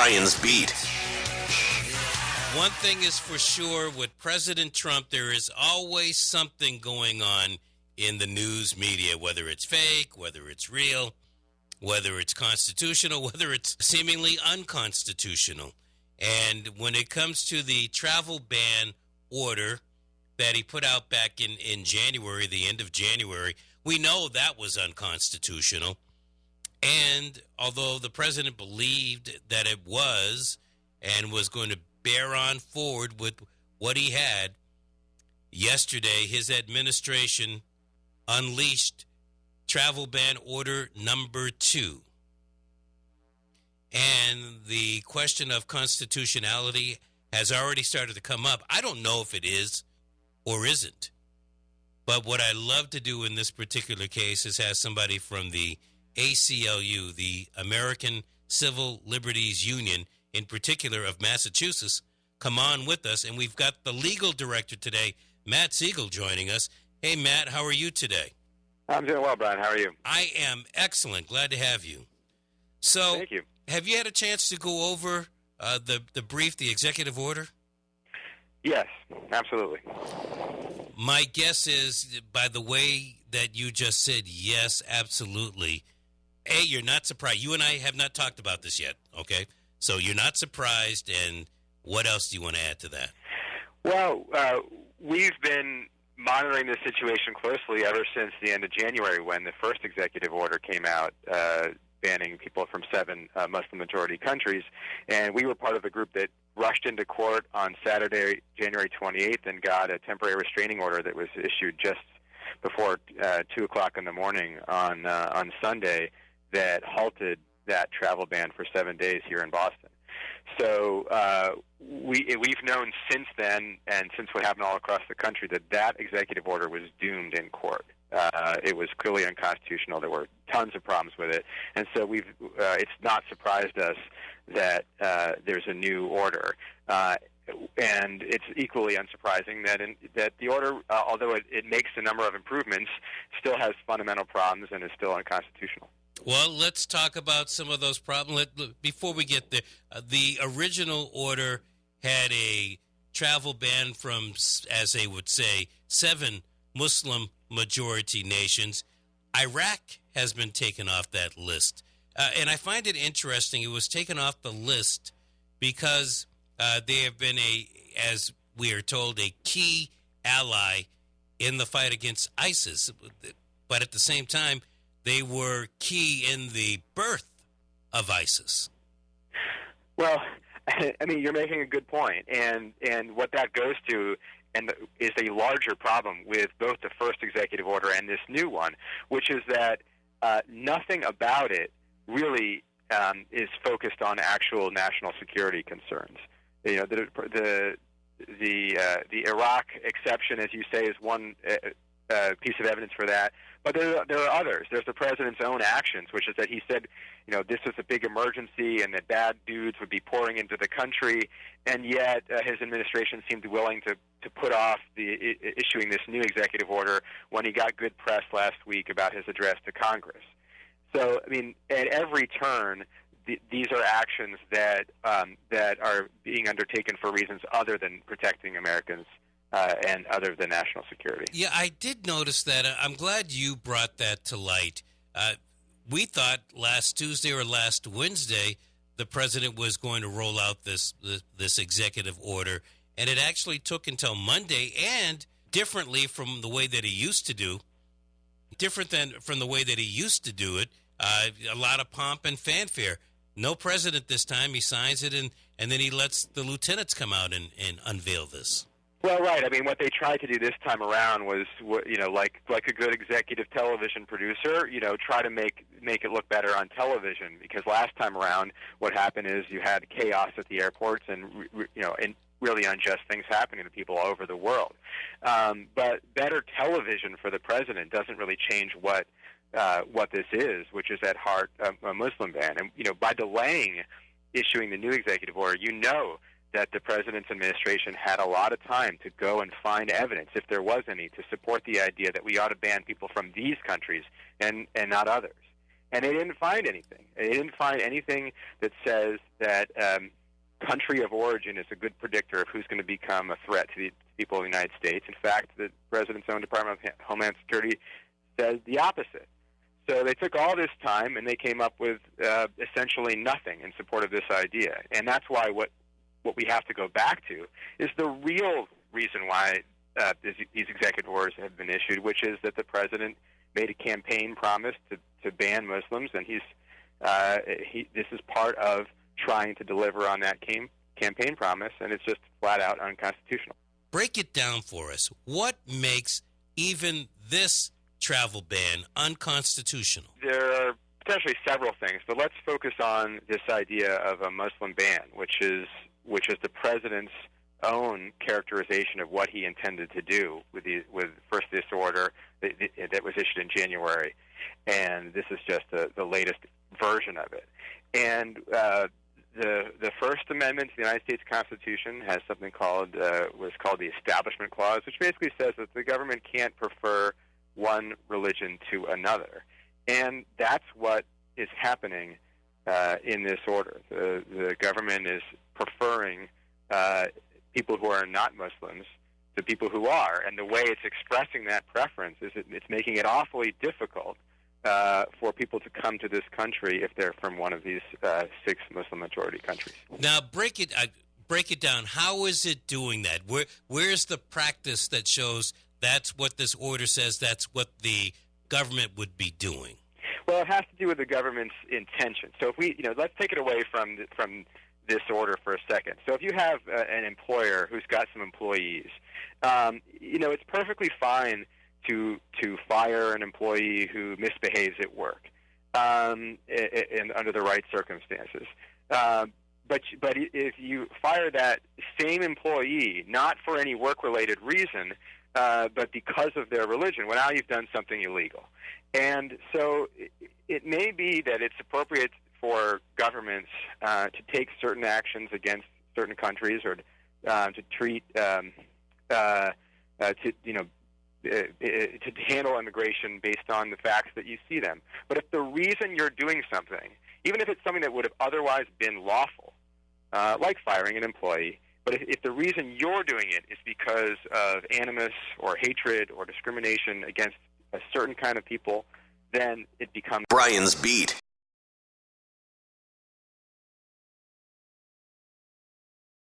Brian's Beat. One thing is for sure, with President Trump, there is always something going on in the news media, whether it's fake, whether it's real, whether it's constitutional, whether it's seemingly unconstitutional. And when it comes to the travel ban order that he put out back in January, the end of January, we know that was unconstitutional. And although the president believed that it was and was going to bear on forward with what he had, yesterday his administration unleashed travel ban order number 2. And the question of constitutionality has already started to come up. I don't know if it is or isn't. But what I love to do in this particular case is have somebody from the ACLU, the American Civil Liberties Union, in particular of Massachusetts, come on with us. And we've got the legal director today, Matt Segal, joining us. Hey, Matt, how are you today? I'm doing well, Brian. How are you? I am excellent. Glad to have you. So, thank you. Have you had a chance to go over the brief, the executive order? Yes, absolutely. My guess is, by the way that you just said yes, absolutely, A, you're not surprised. You and I have not talked about this yet, okay? So you're not surprised, and what else do you want to add to that? Well, we've been monitoring this situation closely ever since the end of January when the first executive order came out banning people from 7 Muslim-majority countries. And we were part of a group that rushed into court on Saturday, January 28th, and got a temporary restraining order that was issued just before 2 o'clock in the morning on Sunday that halted that travel ban for 7 days here in Boston. So we've known since then, and since what happened all across the country, that executive order was doomed in court. It was clearly unconstitutional. There were tons of problems with it, and so it's not surprised us that there's a new order. And it's equally unsurprising that the order, although it makes a number of improvements, still has fundamental problems and is still unconstitutional. Well, let's talk about some of those problems. Before we get there, the original order had a travel ban from, as they would say, 7 Muslim-majority nations. Iraq has been taken off that list. And I find it interesting. It was taken off the list because they have been, as we are told, a key ally in the fight against ISIS. But at the same time, they were key in the birth of ISIS. Well, I mean, you're making a good point, and what that goes to is a larger problem with both the first executive order and this new one, which is that nothing about it really is focused on actual national security concerns. You know, the Iraq exception, as you say, is one piece of evidence for that. But there are others. There's the president's own actions, which is that he said, you know, this was a big emergency and that bad dudes would be pouring into the country, and yet his administration seemed willing to put off issuing this new executive order when he got good press last week about his address to Congress. So, I mean, at every turn, these are actions that are being undertaken for reasons other than protecting Americans and other than national security. Yeah, I did notice that. I'm glad you brought that to light. We thought last Tuesday or last Wednesday the president was going to roll out this executive order, and it actually took until Monday, and differently from the way that he used to do, it, a lot of pomp and fanfare. No president this time. He signs it, and then he lets the lieutenants come out and unveil this. Well, right. I mean, what they tried to do this time around was, you know, like a good executive television producer, you know, try to make it look better on television. Because last time around, what happened is you had chaos at the airports and really unjust things happening to people all over the world. But better television for the president doesn't really change what this is, which is at heart a Muslim ban. And you know, by delaying issuing the new executive order, you know that the president's administration had a lot of time to go and find evidence, if there was any, to support the idea that we ought to ban people from these countries and not others. And they didn't find anything. They didn't find anything that says that country of origin is a good predictor of who's going to become a threat to the people of the United States. In fact, the President's own Department of Homeland Security says the opposite. So they took all this time, and they came up with essentially nothing in support of this idea. And that's why what we have to go back to is the real reason why these executive orders have been issued, which is that the President made a campaign promise to ban Muslims, and this is part of trying to deliver on that campaign promise, and it's just flat out unconstitutional. Break it down for us. What makes even this travel ban unconstitutional? There are potentially several things, but let's focus on this idea of a Muslim ban, which is the President's own characterization of what he intended to do with first this order that was issued in January, and this is just the latest version of it. And the First Amendment to the United States Constitution has something called the Establishment Clause, which basically says that the government can't prefer one religion to another, and that's what is happening in this order. The government is preferring people who are not Muslims to people who are, and the way it's expressing that preference is it's making it awfully difficult for people to come to this country if they're from one of these 6 Muslim-majority countries. Now, break it down. How is it doing that? Where's the practice that shows that's what this order says, that's what the government would be doing? Well, it has to do with the government's intention. So if we, let's take it away from this order for a second. So if you have an employer who's got some employees, it's perfectly fine to fire an employee who misbehaves at work, and under the right circumstances. But if you fire that same employee not for any work-related reason, but because of their religion, well, now you've done something illegal. And so it may be that it's appropriate for governments to take certain actions against certain countries, or to treat to handle immigration based on the facts that you see them. But if the reason you're doing something, even if it's something that would have otherwise been lawful, like firing an employee, but if the reason you're doing it is because of animus or hatred or discrimination against a certain kind of people, then it becomes Brian's Beat.